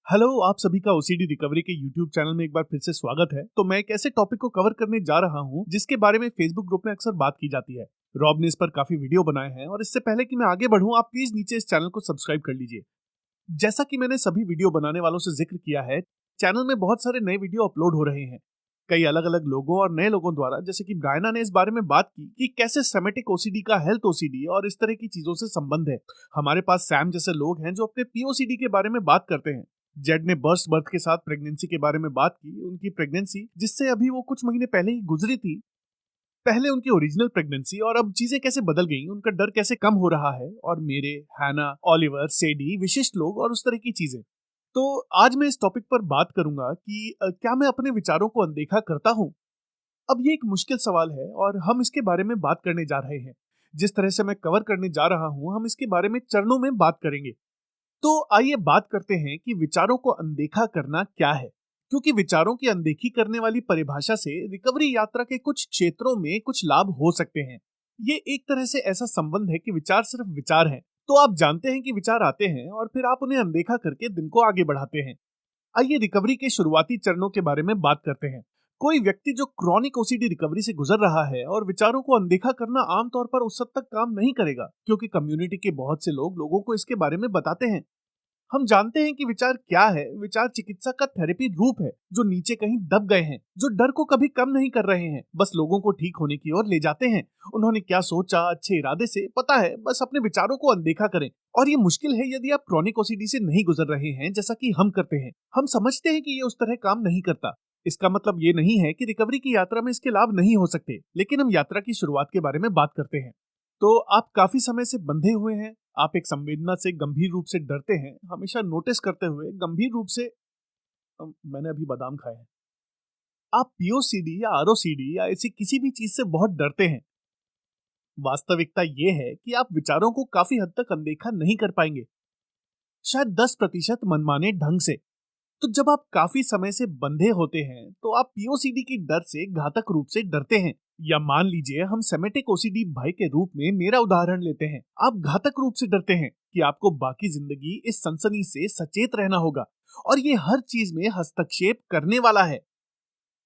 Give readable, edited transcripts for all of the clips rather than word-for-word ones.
Hello, आप सभी का ओसीडी रिकवरी के यूट्यूब चैनल में एक बार फिर से स्वागत है। तो मैं एक ऐसे टॉपिक को कवर करने जा रहा हूं जिसके बारे में फेसबुक ग्रुप में अक्सर बात की जाती है। रॉब ने इस पर काफी वीडियो बनाए हैं और इससे पहले कि मैं आगे बढ़ूं, आप प्लीज नीचे इस चैनल को सब्सक्राइब कर लीजिए। जैसा कि मैंने सभी वीडियो बनाने वालों से जिक्र किया है, चैनल में बहुत सारे नए वीडियो अपलोड हो रहे हैं। कई अलग अलग लोगों और नए लोगों द्वारा, जैसे कि ब्रायना ने इस बारे में बात की कि कैसे सेमेटिक ओसीडी का हेल्थ ओसीडी और इस तरह की चीजों से संबंध है। हमारे पास सैम जैसे लोग हैं जो अपने पीओसीडी के बारे में बात करते हैं। जेड ने बर्स्ट बर्थ के साथ प्रेगनेंसी के बारे में बात की, उनकी प्रेगनेंसी जिससे अभी वो कुछ महीने पहले ही गुजरी थी, पहले उनकी ओरिजिनल प्रेगनेंसी, और अब चीजें कैसे बदल गई, उनका डर कैसे कम हो रहा है, और मेरे, हैना, ओलिवर, सेडी, विशिष्ट लोग और उस तरह की चीजें। तो आज मैं इस टॉपिक पर बात करूंगा कि क्या मैं अपने विचारों को अनदेखा करता हूं। अब ये एक मुश्किल सवाल है और हम इसके बारे में बात करने जा रहे हैं। जिस तरह से मैं कवर करने जा रहा हूं, हम इसके बारे में चरणों में बात करेंगे। तो आइए बात करते हैं कि विचारों को अनदेखा करना क्या है। क्योंकि विचारों की अनदेखी करने वाली परिभाषा से रिकवरी यात्रा के कुछ क्षेत्रों में कुछ लाभ हो सकते हैं। ये एक तरह से ऐसा संबंध है कि विचार सिर्फ विचार हैं। तो आप जानते हैं कि विचार आते हैं और फिर आप उन्हें अनदेखा करके दिन को आगे बढ़ाते हैं। आइए रिकवरी के शुरुआती चरणों के बारे में बात करते हैं। कोई व्यक्ति जो क्रॉनिक ओसीडी रिकवरी से गुजर रहा है, और विचारों को अनदेखा करना आमतौर पर उस हद तक काम नहीं करेगा, क्योंकि कम्युनिटी के बहुत से लोग लोगों को इसके बारे में बताते हैं। हम जानते हैं कि विचार क्या है। विचार चिकित्सा का थेरेपी रूप है जो नीचे कहीं दब गए हैं, जो डर को कभी कम नहीं कर रहे हैं, बस लोगों को ठीक होने की ओर ले जाते हैं। उन्होंने क्या सोचा, अच्छे इरादे से, पता है, बस अपने विचारों को अनदेखा करें। और ये मुश्किल है यदि आप क्रॉनिक ओसीडी से नहीं गुजर रहे हैं, जैसा कि हम करते हैं। हम समझते हैं कि ये उस तरह काम नहीं करता। इसका मतलब ये नहीं है कि रिकवरी की यात्रा में इसके लाभ नहीं हो सकते, लेकिन हम यात्रा की शुरुआत के बारे में बात करते हैं। तो आप काफी समय से बंधे हुए हैं। आप एक संवेदना से गंभीर रूप से डरते हैं, हमेशा नोटिस करते हुए गंभीर रूप से। मैंने अभी बादाम खाए हैं। आप पीओसीडी या आरओसीडी या ऐसी किसी भी चीज से बहुत डरते हैं। वास्तविकता यह है कि आप विचारों को काफी हद तक अनदेखा नहीं कर पाएंगे, शायद 10% मनमाने ढंग से। तो जब आप काफी समय से बंधे होते हैं तो आप पीओसीडी की डर से घातक रूप से डरते हैं। या मान लीजिए हम सेमेटिक ओसीडी भय के रूप में मेरा उदाहरण लेते हैं। आप घातक रूप से डरते हैं कि आपको बाकी जिंदगी इस सनसनी से सचेत रहना होगा, और ये हर चीज में हस्तक्षेप करने वाला है।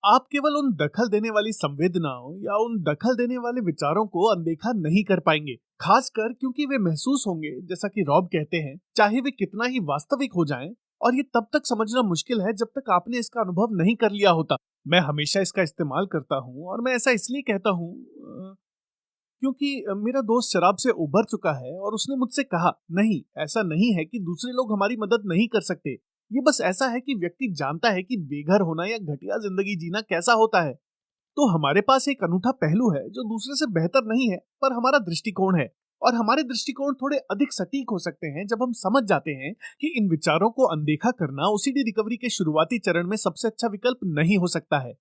आप केवल उन दखल देने वाली संवेदनाओं या उन दखल देने वाले विचारों को अनदेखा नहीं कर पाएंगे, खासकर क्योंकि वे महसूस होंगे, जैसा कि रॉब कहते हैं, चाहे वे कितना ही वास्तविक हो जाएं। और ये तब तक समझना मुश्किल है जब तक आपने इसका अनुभव नहीं कर लिया होता। मैं हमेशा इसका इस्तेमाल करता हूँ, और मैं ऐसा इसलिए कहता हूँ क्योंकि मेरा दोस्त शराब से उबर चुका है और उसने मुझसे कहा, नहीं, ऐसा नहीं है कि दूसरे लोग हमारी मदद नहीं कर सकते। ये बस ऐसा है कि व्यक्ति जानता है कि बेघर होना या घटिया जिंदगी जीना कैसा होता है। तो हमारे पास एक अनूठा पहलू है जो दूसरे से बेहतर नहीं है, पर हमारा दृष्टिकोण है। और हमारे दृष्टिकोण थोड़े अधिक सटीक हो सकते हैं जब हम समझ जाते हैं कि इन विचारों को अनदेखा करना ओसीडी रिकवरी के शुरुआती चरण में सबसे अच्छा विकल्प नहीं हो सकता है।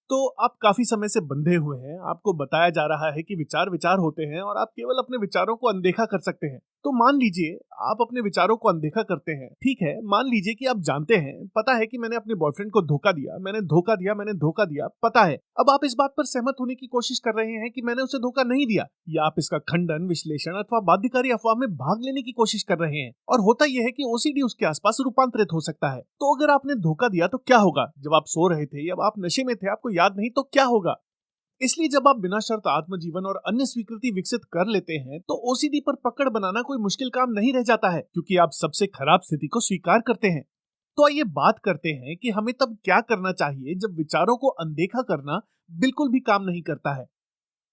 तो आप काफी समय से बंधे हुए हैं, आपको बताया जा रहा है कि विचार विचार होते हैं और आप केवल अपने विचारों को अनदेखा कर सकते हैं। तो मान लीजिए आप अपने विचारों को अनदेखा करते हैं। ठीक है, मान लीजिए कि आप जानते हैं, पता है कि मैंने अपने बॉयफ्रेंड को धोखा दिया, मैंने धोखा दिया, मैंने धोखा दिया, पता है। अब आप इस बात पर सहमत होने की कोशिश कर रहे हैं कि मैंने उसे धोखा नहीं दिया, या आप इसका खंडन, विश्लेषण अथवा बाध्यकारी अफवाह में भाग लेने की कोशिश कर रहे हैं। और होता यह है कि ओसीडी उसके आसपास रूपांतरित हो सकता है। तो अगर आपने धोखा दिया तो क्या होगा? जब आप सो रहे थे या आप नशे में थे, आपको याद नहीं, तो क्या होगा? इसलिए जब आप बिना शर्त आत्मजीवन और अन्य स्वीकृति विकसित कर लेते हैं तो ओसीडी पर पकड़ बनाना कोई मुश्किल काम नहीं रह जाता है, क्योंकि आप सबसे खराब स्थिति को स्वीकार करते हैं। तो आइए बात करते हैं कि हमें तब क्या करना चाहिए जब विचारों को अनदेखा करना बिल्कुल भी काम नहीं करता है।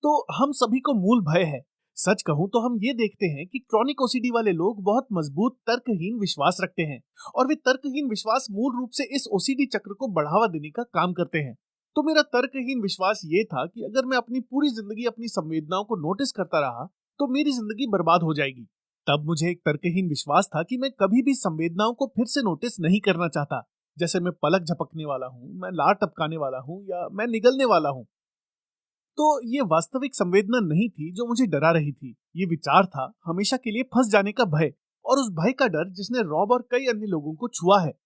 तो हम सभी को मूल भय है। सच कहूं तो हम ये देखते हैं कि क्रॉनिक ओसीडी वाले लोग बहुत मजबूत तर्कहीन विश्वास रखते हैं, और वे तर्कहीन विश्वास मूल रूप से इस ओसीडी चक्र को बढ़ावा देने का काम करते हैं। तो मेरा तर्कहीन विश्वास ये था कि अगर मैं अपनी पूरी जिंदगी अपनी संवेदनाओं को नोटिस करता रहा तो मेरी जिंदगी बर्बाद हो जाएगी। तब मुझे एक तर्कहीन विश्वास था कि मैं कभी भी संवेदनाओं को फिर से नोटिस नहीं करना चाहता, जैसे मैं पलक झपकने वाला हूँ, मैं लार टपकाने वाला हूँ, या मैं निगलने वाला हूँ। तो ये वास्तविक संवेदना नहीं थी जो मुझे डरा रही थी, ये विचार था हमेशा के लिए फंस जाने का भय, और उस भय का डर जिसने रॉब और कई अन्य लोगों को छुआ है।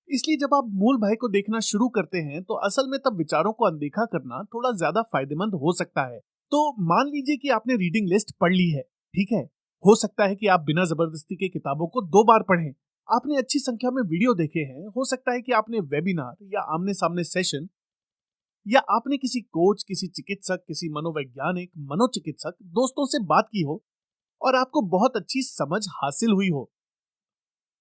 इसलिए जब आप मूल भय को देखना शुरू करते हैं तो असल में तब विचारों को अनदेखा करना थोड़ा ज्यादा फायदेमंद हो सकता है। तो मान लीजिए कि आपने रीडिंग लिस्ट पढ़ ली है, ठीक है। हो सकता है कि आप बिना जबरदस्ती के किताबों को 2 बार पढ़ें। आपने अच्छी संख्या में वीडियो देखे हैं, हो सकता है कि आपने वेबिनार या आमने सामने सेशन या आपने किसी कोच, किसी चिकित्सक, किसी मनोवैज्ञानिक, मनोचिकित्सक दोस्तों से बात की हो और आपको बहुत अच्छी समझ हासिल हुई हो।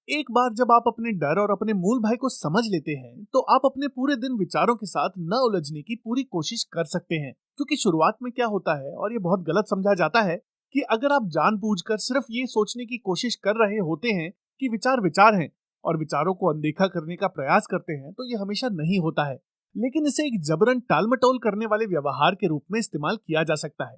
एक बार जब आप अपने डर और अपने मूल भय को समझ लेते हैं तो आप अपने पूरे दिन विचारों के साथ न उलझने की पूरी कोशिश कर सकते हैं। क्योंकि शुरुआत में क्या होता है, और ये बहुत गलत समझा जाता है, कि अगर आप जानबूझकर सिर्फ ये सोचने की कोशिश कर रहे होते हैं कि विचार विचार हैं और विचारों को अनदेखा करने का प्रयास करते हैं, तो ये हमेशा नहीं होता है। लेकिन इसे एक जबरन टालमटोल करने वाले व्यवहार के रूप में इस्तेमाल किया जा सकता है।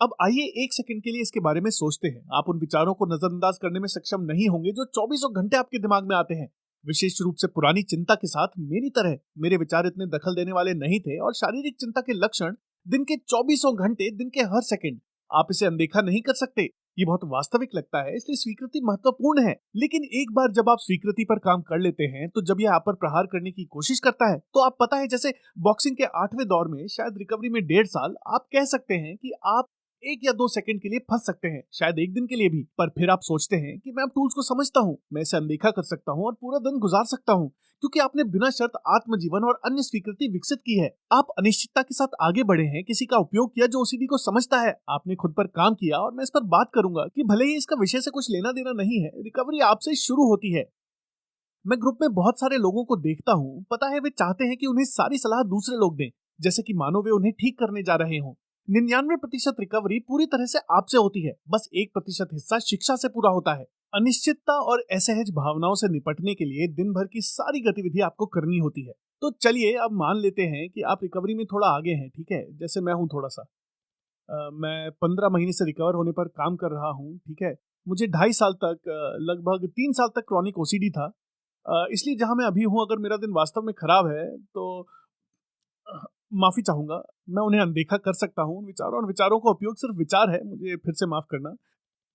अब आइए एक सेकंड के लिए इसके बारे में सोचते हैं। आप उन विचारों को नजरअंदाज करने में सक्षम नहीं होंगे जो चौबीसों घंटे आपके दिमाग में आते हैं। विशेष रूप से पुरानी चिंता के साथ मेरी तरह मेरे विचार इतने दखल देने वाले नहीं थे, और शारीरिक चिंता के लक्षण दिन के चौबीसों घंटे, दिन के हर सेकंड। आप इसे अनदेखा नहीं कर सकते। ये बहुत वास्तविक लगता है, इसलिए स्वीकृति महत्वपूर्ण है। लेकिन एक बार जब आप स्वीकृति पर काम कर लेते हैं, तो जब यह आप पर प्रहार करने की कोशिश करता है, तो आप पता है, जैसे बॉक्सिंग के 8वें दौर में, शायद रिकवरी में 1.5 साल, आप कह सकते हैं कि आप 1 या 2 सेकंड के लिए फंस सकते हैं, शायद एक दिन के लिए भी। पर फिर आप सोचते हैं कि मैं अब टूल्स को समझता हूँ, मैं इसे अनदेखा कर सकता हूँ और पूरा दिन गुजार सकता हूँ, क्योंकि आपने बिना शर्त आत्मजीवन और अन्य स्वीकृति विकसित की है। आप अनिश्चितता के साथ आगे बढ़े हैं, किसी का उपयोग किया जो ओसीडी को समझता है, आपने खुद पर काम किया, और मैं इस पर बात करूंगा कि भले ही इसका विषय से कुछ लेना देना नहीं है, रिकवरी आपसे शुरू होती है। मैं ग्रुप में बहुत सारे लोगों को देखता हूँ, पता है वे चाहते हैं कि उन्हें सारी सलाह दूसरे लोग दें, जैसे कि मानो वे उन्हें ठीक करने जा रहे हों। 99% रिकवरी पूरी तरह से आपसे होती है, बस 1% हिस्सा शिक्षा से पूरा होता है। अनिश्चितता और असहज भावनाओं से निपटने के लिए दिन भर की सारी गतिविधि आपको करनी होती है। तो चलिए अब मान लेते हैं कि आप रिकवरी में थोड़ा आगे हैं, ठीक है, जैसे मैं हूँ थोड़ा सा। मैं 15 महीने से रिकवर होने पर काम कर रहा हूँ, ठीक है। मुझे 2.5 साल तक, लगभग 3 साल तक क्रॉनिक ओसीडी था। इसलिए जहां मैं अभी हूं, अगर मेरा दिन वास्तव में खराब है तो माफी चाहूंगा। मैं उन्हें अनदेखा कर सकता हूं, उन विचारों, और विचारों का उपयोग सिर्फ विचार है, मुझे फिर से माफ करना।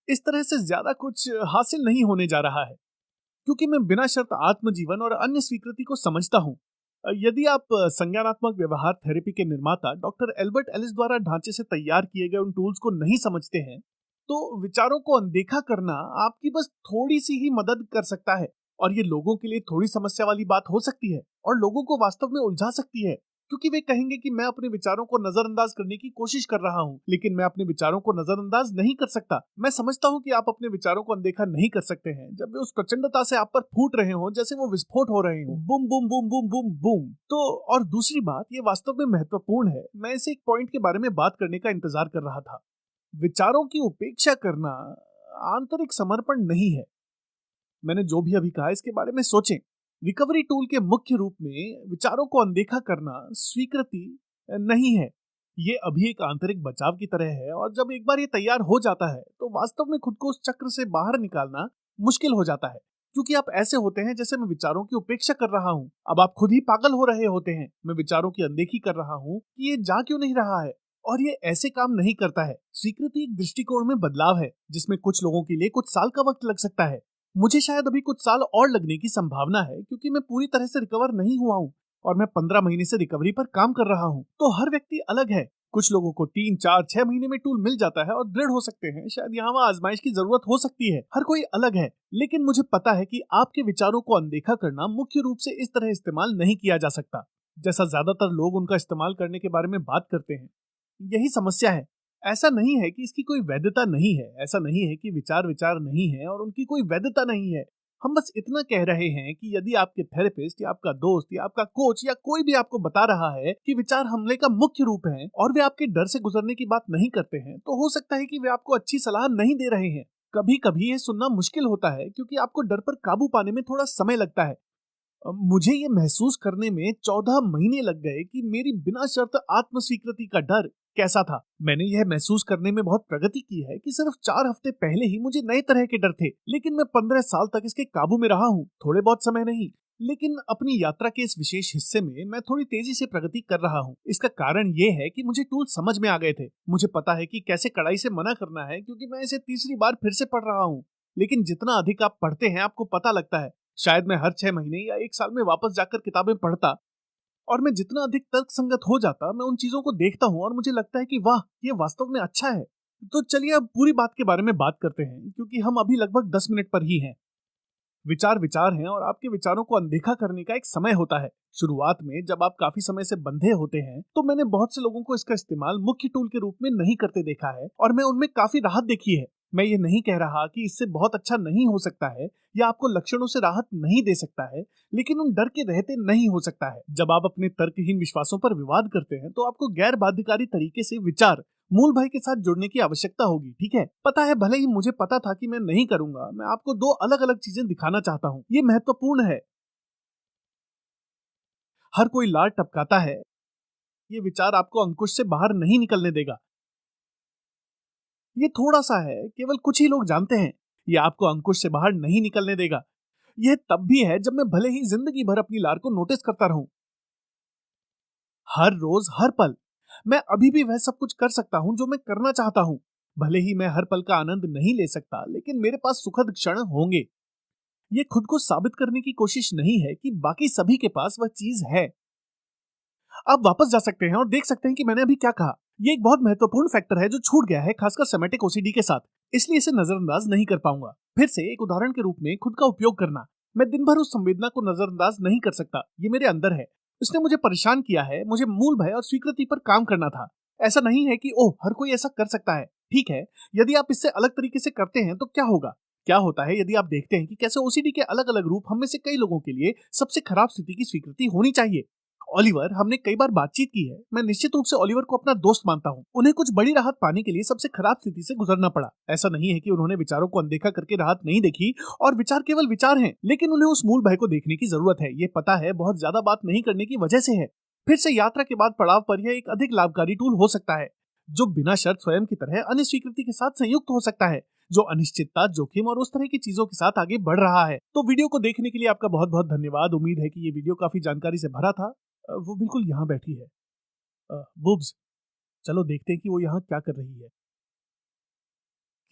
इस तरह से ज्यादा कुछ हासिल नहीं होने जा रहा है, क्योंकि मैं बिना शर्त आत्मजीवन और अन्य स्वीकृति को समझता हूं। यदि आप संज्ञानात्मक व्यवहार थेरेपी के निर्माता डॉक्टर एल्बर्ट एलिस द्वारा ढांचे से तैयार किए गए उन टूल्स को नहीं समझते हैं, तो विचारों को अनदेखा करना आपकी बस थोड़ी सी ही मदद कर सकता है। और ये लोगों के लिए थोड़ी समस्या वाली बात हो सकती है, और लोगों को वास्तव में उलझा सकती है, क्योंकि वे कहेंगे कि मैं अपने विचारों को नजरअंदाज करने की कोशिश कर रहा हूं, लेकिन मैं अपने विचारों को नजरअंदाज नहीं कर सकता। मैं समझता हूं कि आप अपने विचारों को अनदेखा नहीं कर सकते हैं जब वे उस प्रचंडता से आप पर फूट रहे हों, जैसे वो विस्फोट हो रहे हों, boom boom boom boom boom boom. तो और दूसरी बात, ये वास्तव में महत्वपूर्ण है, मैं इसे एक पॉइंट के बारे में बात करने का इंतजार कर रहा था। विचारों की उपेक्षा करना आंतरिक समर्पण नहीं है। मैंने जो भी अभी कहा, इसके बारे में सोचें। रिकवरी टूल के मुख्य रूप में विचारों को अनदेखा करना स्वीकृति नहीं है। ये अभी एक आंतरिक बचाव की तरह है, और जब एक बार ये तैयार हो जाता है, तो वास्तव में खुद को उस चक्र से बाहर निकालना मुश्किल हो जाता है। क्योंकि आप ऐसे होते हैं जैसे मैं विचारों की उपेक्षा कर रहा हूँ। अब आप खुद ही पागल हो रहे होते हैं। मैं विचारों की अनदेखी कर रहा हूँ कि ये जा क्यों नहीं रहा है, और ये ऐसे काम नहीं करता है। स्वीकृति एक दृष्टिकोण में बदलाव है, जिसमें कुछ लोगों के लिए कुछ साल का वक्त लग सकता है। मुझे शायद अभी कुछ साल और लगने की संभावना है, क्योंकि मैं पूरी तरह से रिकवर नहीं हुआ हूँ, और मैं 15 महीने से रिकवरी पर काम कर रहा हूँ। तो हर व्यक्ति अलग है। कुछ लोगों को 3, 4, 6 महीने में टूल मिल जाता है और दृढ़ हो सकते हैं। शायद यहाँ वहाँ आजमाइश की जरूरत हो सकती है। हर कोई अलग है। लेकिन मुझे पता है कि आपके विचारों को अनदेखा करना मुख्य रूप से इस तरह इस्तेमाल नहीं किया जा सकता, जैसा ज्यादातर लोग उनका इस्तेमाल करने के बारे में बात करते हैं। यही समस्या है। ऐसा नहीं है कि इसकी कोई वैधता नहीं है, ऐसा नहीं है कि विचार विचार नहीं है और उनकी कोई वैधता नहीं है। हम बस इतना कह रहे हैं कि यदि आपके थेरेपिस्ट या आपका दोस्त या आपका कोच या कोई भी आपको बता रहा है कि विचार हमले का मुख्य रूप है, और वे आपके डर से गुजरने की बात नहीं करते हैं, तो हो सकता है कि वे आपको अच्छी सलाह नहीं दे रहे हैं। कभी कभी ये सुनना मुश्किल होता है, क्योंकि आपको डर पर काबू पाने में थोड़ा समय लगता है। मुझे ये महसूस करने में 14 महीने लग गए कि मेरी बिना शर्त आत्मस्वीकृति का डर कैसा था। मैंने यह महसूस करने में बहुत प्रगति की है कि सिर्फ 4 हफ्ते पहले ही मुझे नए तरह के डर थे, लेकिन मैं 15 साल तक इसके काबू में रहा हूँ। थोड़े बहुत समय नहीं, लेकिन अपनी यात्रा के इस विशेष हिस्से में मैं थोड़ी तेजी से प्रगति कर रहा हूँ। इसका कारण ये है कि मुझे टूल समझ में आ गए थे। मुझे पता है कि कैसे कड़ाई से मना करना है, क्योंकि मैं इसे तीसरी बार फिर से पढ़ रहा हूँ। लेकिन जितना अधिक आप पढ़ते हैं, आपको पता लगता है। शायद मैं हर 6 महीने या 1 साल में वापस जाकर किताबें पढ़ता, और मैं जितना अधिक तर्कसंगत हो जाता, मैं उन चीजों को देखता हूँ और मुझे लगता है कि वाह, ये वास्तव में अच्छा है। तो चलिए अब पूरी बात के बारे में बात करते हैं, क्योंकि हम अभी लगभग 10 मिनट पर ही हैं। विचार विचार हैं और आपके विचारों को अनदेखा करने का एक समय होता है। शुरुआत में जब आप काफी समय से बंधे होते हैं तो मैंने बहुत से लोगों को इसका इस्तेमाल मुख्य टूल के रूप में नहीं करते देखा है और मैं उनमें काफी राहत देखी है। मैं ये नहीं कह रहा कि इससे बहुत अच्छा नहीं हो सकता है या आपको लक्षणों से राहत नहीं दे सकता है, लेकिन उन डर के रहते नहीं हो सकता है। जब आप अपने तर्कहीन विश्वासों पर विवाद करते हैं तो आपको गैर बाध्यकारी तरीके से विचार मूल भाई के साथ जुड़ने की आवश्यकता होगी। ठीक है, पता है भले ही मुझे पता था कि मैं नहीं करूंगा, मैं आपको दो अलग अलग चीजें दिखाना चाहता हूँ। ये महत्वपूर्ण है। हर कोई लार टपकाता है, ये विचार आपको अंकुश से बाहर नहीं निकलने देगा। ये थोड़ा सा है, केवल कुछ ही लोग जानते हैं। ये आपको अंकुश से बाहर नहीं निकलने देगा। यह तब भी है जब मैं भले ही जिंदगी भर अपनी लार को नोटिस करता रहूं, हर रोज हर पल मैं अभी भी वह सब कुछ कर सकता हूं जो मैं करना चाहता हूं। भले ही मैं हर पल का आनंद नहीं ले सकता, लेकिन मेरे पास सुखद क्षण होंगे। ये खुद को साबित करने की कोशिश नहीं है कि बाकी सभी के पास वह चीज है। आप वापस जा सकते हैं और देख सकते हैं कि मैंने अभी क्या कहा। ये एक बहुत महत्वपूर्ण फैक्टर है जो छूट गया है, खासकर सेमेटिक ओसीडी के साथ, इसलिए इसे नजरअंदाज नहीं कर पाऊंगा। फिर से एक उदाहरण के रूप में खुद का उपयोग करना। मैं दिन भर उस संवेदना को नजरअंदाज नहीं कर सकता। ये मेरे अंदर है, उसने मुझे परेशान किया है। मुझे मूल भय और स्वीकृति पर काम करना था। ऐसा नहीं है कि ओह हर कोई ऐसा कर सकता है। ठीक है, यदि आप इससे अलग तरीके से करते हैं तो क्या होगा? क्या होता है यदि आप देखते हैं कि कैसे ओसीडी के अलग अलग रूप हम में से कई लोगों के लिए सबसे खराब स्थिति की स्वीकृति होनी चाहिए। ओलिवर, हमने कई बार बातचीत की है। मैं निश्चित रूप से ओलिवर को अपना दोस्त मानता हूँ। उन्हें कुछ बड़ी राहत पाने के लिए सबसे खराब स्थिति से गुजरना पड़ा। ऐसा नहीं है कि उन्होंने विचारों को अनदेखा करके राहत नहीं देखी और विचार केवल विचार हैं, लेकिन उन्हें उस मूल भय को देखने की जरूरत है। ये पता है बहुत ज्यादा बात नहीं करने की वजह से है। फिर से यात्रा के बाद पड़ाव पर यह एक अधिक लाभकारी टूल हो सकता है, जो बिना शर्त स्वयं की तरह अन्य स्वीकृति के साथ संयुक्त हो सकता है, जो अनिश्चितता, जोखिम और उस तरह की चीजों के साथ आगे बढ़ रहा है। तो वीडियो को देखने के लिए आपका बहुत बहुत धन्यवाद। उम्मीद है कि ये वीडियो काफी जानकारी से भरा था। वो बिल्कुल यहाँ बैठी है। बुब्स, चलो देखते हैं कि वो यहाँ क्या कर रही है।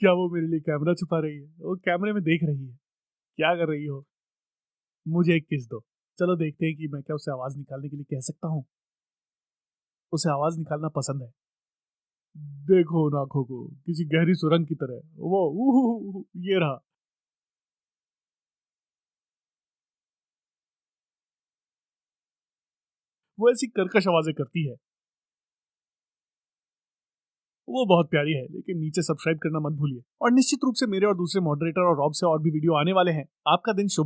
क्या वो मेरे लिए कैमरा छुपा रही है? वो कैमरे में देख रही है। क्या कर रही हो? मुझे एक किस दो। चलो देखते हैं कि मैं क्या उसे आवाज निकालने के लिए कह सकता हूँ। उसे आवाज निकालना पसंद है। देखो उन आंखों को, किसी गहरी सुरंग की तरह। वो ये रहा। वो ऐसी कर्कश आवाजें करती है। वो बहुत प्यारी है, लेकिन नीचे सब्सक्राइब करना मत भूलिए। और निश्चित रूप से मेरे और दूसरे मॉडरेटर और रॉब से और भी वीडियो आने वाले हैं। आपका दिन शुभ